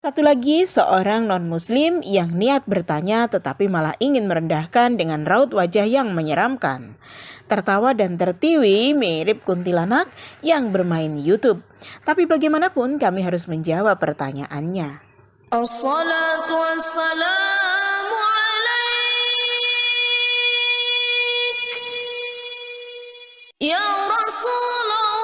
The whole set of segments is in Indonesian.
Satu lagi, seorang non-muslim yang niat bertanya tetapi malah ingin merendahkan dengan raut wajah yang menyeramkan. Tertawa dan tertiwi mirip kuntilanak yang bermain YouTube. Tapi bagaimanapun kami harus menjawab pertanyaannya. Assalatu wassalamu alaik ya Rasulullah.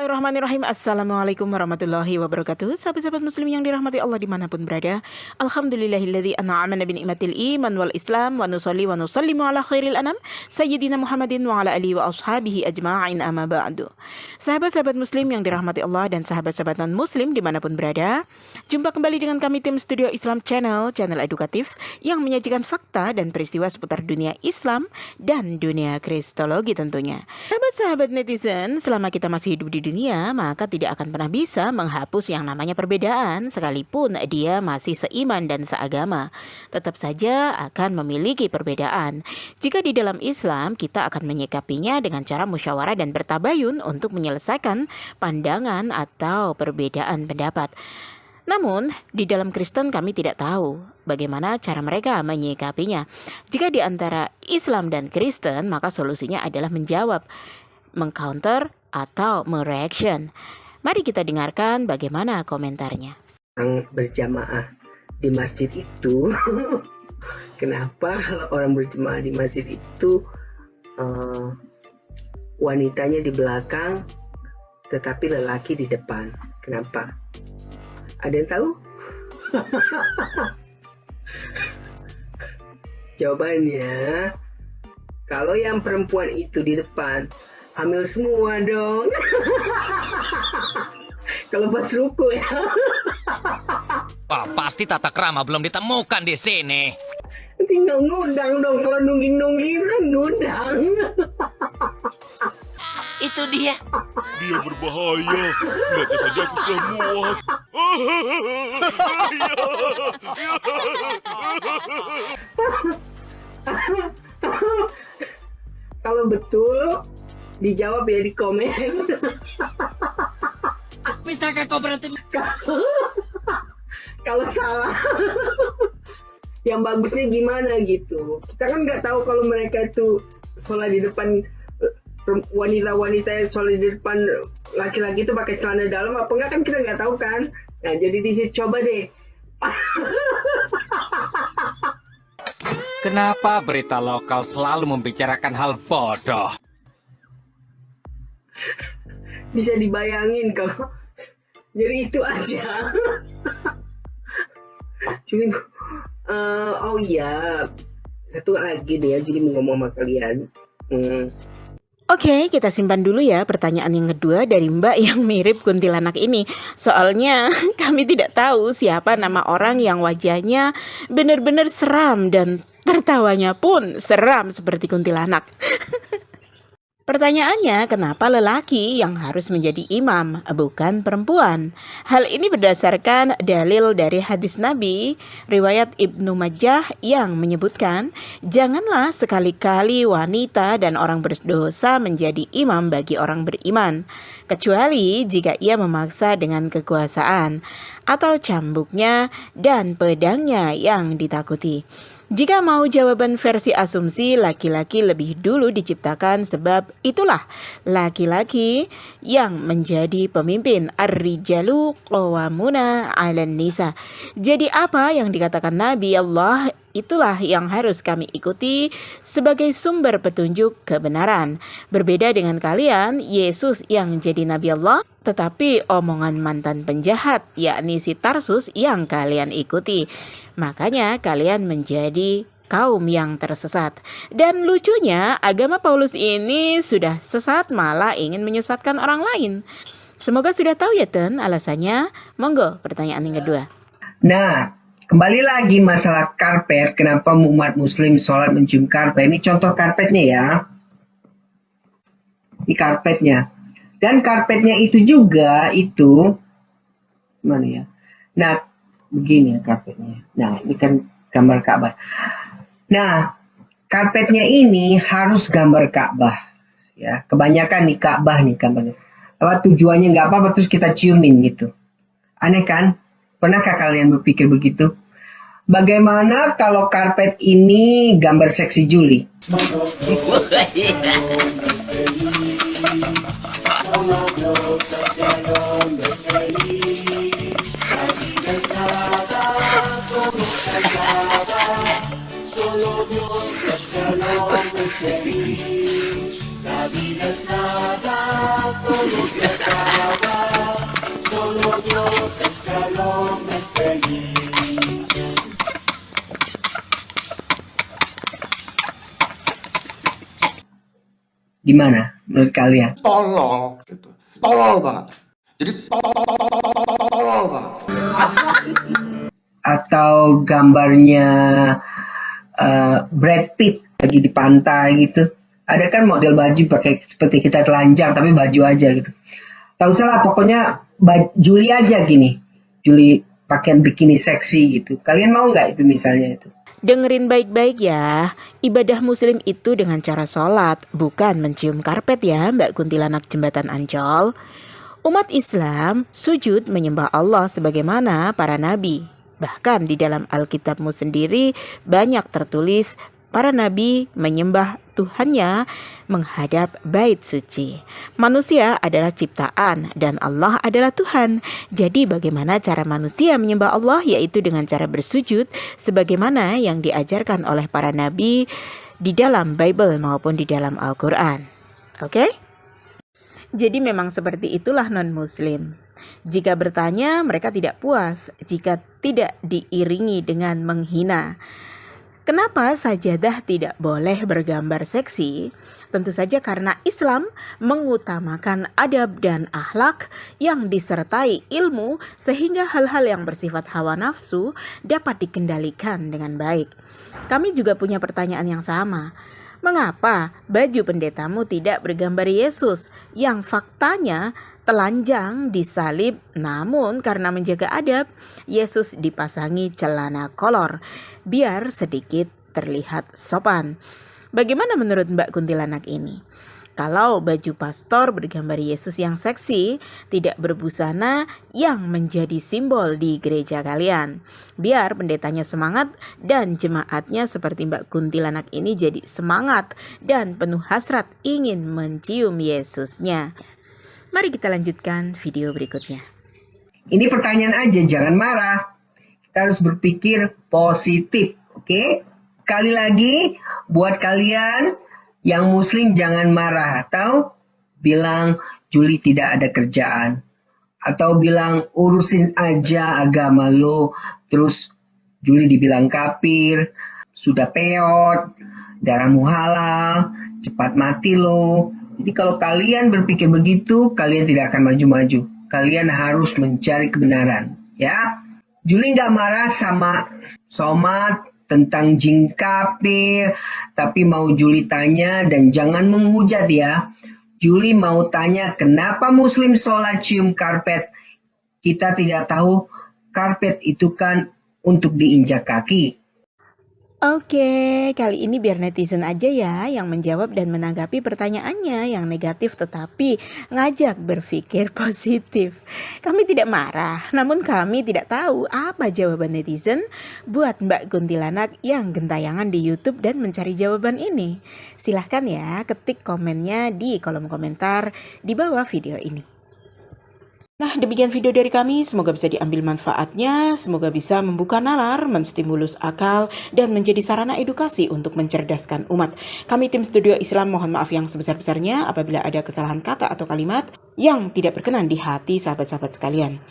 Bismillahirrahmanirrahim. Assalamualaikum warahmatullahi wabarakatuh. Sahabat-sahabat muslim yang dirahmati Allah dimanapun berada, Alhamdulillahilladzi an'amana bi ni'matil iman wal islam wa nusalli wa nusallimu ala khairil anam Sayyidina Muhammadin wa ala alihi wa ashabihi ajma'in amma ba'du. Sahabat-sahabat muslim yang dirahmati Allah dan sahabat-sahabat non muslim dimanapun berada, jumpa kembali dengan kami tim Studio Islam Channel edukatif yang menyajikan fakta dan peristiwa seputar dunia Islam dan dunia Kristologi tentunya. Sahabat-sahabat netizen, selama kita masih hidup di dunia, maka tidak akan pernah bisa menghapus yang namanya perbedaan, sekalipun dia masih seiman dan seagama. Tetap saja akan memiliki perbedaan. Jika di dalam Islam, kita akan menyikapinya dengan cara musyawarah dan bertabayun untuk menyelesaikan pandangan atau perbedaan pendapat. Namun, di dalam Kristen kami tidak tahu bagaimana cara mereka menyikapinya. Jika di antara Islam dan Kristen, maka solusinya adalah menjawab, mengcounter, atau mereaction. Mari kita dengarkan bagaimana komentarnya. Orang berjamaah di masjid itu, kenapa kalau orang berjamaah di masjid itu wanitanya di belakang, tetapi lelaki di depan? Kenapa? Ada yang tahu? Jawabannya, kalau yang perempuan itu di depan, hamil semua dong. Kalau pas ruku ya. Wah, pasti tata krama belum ditemukan di sini. Tinggal ngundang dong, kalau nungging-nungging kan ngundang. Itu dia. Dia berbahaya. Lihatnya saja aku sudah muak. Kalau betul, dijawab ya di komen. Misalkan kau berhenti. Kalau salah, yang bagusnya gimana gitu. Kita kan nggak tahu kalau mereka itu sholat di depan, wanita-wanita yang sholat di depan laki-laki itu pakai celana dalam apa enggak, kan kita nggak tahu kan. Nah jadi di sini coba deh. Kenapa berita lokal selalu membicarakan hal bodoh? Bisa dibayangin kalau jadi itu aja. Cuma oh iya, satu lagi deh ya, jadi mau ngomong sama kalian. Oke, kita simpan dulu ya pertanyaan yang kedua dari Mbak yang mirip kuntilanak ini. Soalnya kami tidak tahu siapa nama orang yang wajahnya benar-benar seram dan tertawanya pun seram seperti kuntilanak. Pertanyaannya, kenapa lelaki yang harus menjadi imam, bukan perempuan? Hal ini berdasarkan dalil dari hadis Nabi, riwayat Ibnu Majah yang menyebutkan, janganlah sekali-kali wanita dan orang berdosa menjadi imam bagi orang beriman, kecuali jika ia memaksa dengan kekuasaan, atau cambuknya dan pedangnya yang ditakuti. Jika mau jawaban versi asumsi, laki-laki lebih dulu diciptakan sebab itulah laki-laki yang menjadi pemimpin. Ar-rijalu qawwamuna 'alan nisa. Jadi apa yang dikatakan Nabi Allah, itulah yang harus kami ikuti sebagai sumber petunjuk kebenaran. Berbeda dengan kalian, Yesus yang jadi Nabi Allah, tetapi omongan mantan penjahat, yakni si Tarsus yang kalian ikuti. Makanya kalian menjadi kaum yang tersesat. Dan lucunya, agama Paulus ini sudah sesat malah ingin menyesatkan orang lain. Semoga sudah tahu ya Ten alasannya. Monggo pertanyaan yang kedua. Nah, kembali lagi masalah karpet. Kenapa umat muslim sholat mencium karpet? Ini contoh karpetnya ya. Ini karpetnya. Dan karpetnya itu juga itu mana ya? Nah, begini ya karpetnya. Nah, ini kan gambar Ka'bah. Nah, karpetnya ini harus gambar Ka'bah. Ya, kebanyakan nih Ka'bah nih gambarnya. Apa tujuannya nggak apa-apa terus kita ciumin gitu. Aneh kan? Pernahkah kalian berpikir begitu? Bagaimana kalau karpet ini gambar seksi Juli? Gimana menurut kalian? Tolol gitu. Tolol banget. Jadi tolol banget. Atau gambarnya Brad Pitt lagi di pantai gitu. Ada kan model baju pakai seperti kita telanjang tapi baju aja gitu. Tak usah lah, pokoknya Juli aja gini. Juli pakaian bikini seksi gitu. Kalian mau nggak itu misalnya itu? Dengerin baik-baik ya, ibadah muslim itu dengan cara sholat, bukan mencium karpet ya Mbak Kuntilanak Jembatan Ancol. Umat Islam sujud menyembah Allah sebagaimana para nabi. Bahkan di dalam Alkitabmu sendiri banyak tertulis para nabi menyembah Tuhannya menghadap bait suci. Manusia adalah ciptaan dan Allah adalah Tuhan. Jadi bagaimana cara manusia menyembah Allah? Yaitu dengan cara bersujud sebagaimana yang diajarkan oleh para nabi di dalam Bible maupun di dalam Al-Quran. Oke? Jadi memang seperti itulah non-muslim. Jika bertanya mereka tidak puas jika tidak diiringi dengan menghina. Kenapa sajadah tidak boleh bergambar seksi? Tentu saja karena Islam mengutamakan adab dan akhlak yang disertai ilmu sehingga hal-hal yang bersifat hawa nafsu dapat dikendalikan dengan baik. Kami juga punya pertanyaan yang sama. Mengapa baju pendetamu tidak bergambar Yesus yang faktanya telanjang disalib, namun karena menjaga adab, Yesus dipasangi celana kolor biar sedikit terlihat sopan. Bagaimana menurut Mbak Kuntilanak ini? Kalau baju pastor bergambar Yesus yang seksi, tidak berbusana yang menjadi simbol di gereja kalian. Biar pendetanya semangat dan jemaatnya seperti Mbak Kuntilanak ini jadi semangat dan penuh hasrat ingin mencium Yesusnya. Mari kita lanjutkan video berikutnya. Ini pertanyaan aja, jangan marah. Kita harus berpikir positif, oke? Sekali lagi, buat kalian yang muslim jangan marah. Atau bilang Juli tidak ada kerjaan. Atau bilang urusin aja agama lo. Terus Juli dibilang kafir, sudah peot, darahmu halal, cepat mati lo. Jadi kalau kalian berpikir begitu, kalian tidak akan maju-maju. Kalian harus mencari kebenaran, ya. Juli nggak marah sama Somad tentang jin kafir, tapi mau Juli tanya dan jangan menghujat ya. Juli mau tanya kenapa Muslim sholat cium karpet? Kita tidak tahu karpet itu kan untuk diinjak kaki. Oke, kali ini biar netizen aja ya yang menjawab dan menanggapi pertanyaannya yang negatif tetapi ngajak berpikir positif. Kami tidak marah, namun kami tidak tahu apa jawaban netizen buat Mbak Kuntilanak yang gentayangan di YouTube dan mencari jawaban ini. Silahkan ya ketik komennya di kolom komentar di bawah video ini. Nah, demikian video dari kami. Semoga bisa diambil manfaatnya, semoga bisa membuka nalar, menstimulus akal, dan menjadi sarana edukasi untuk mencerdaskan umat. Kami tim Studio Islam mohon maaf yang sebesar-besarnya apabila ada kesalahan kata atau kalimat yang tidak berkenan di hati sahabat-sahabat sekalian.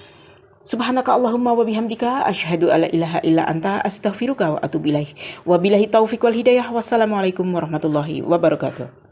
Subhanaka Allahumma wa bihamdika asyhadu alla ilaha illa anta astaghfiruka wa atubu ilaik. Wabillahi taufiq wal hidayah. Wassalamualaikum warahmatullahi wabarakatuh.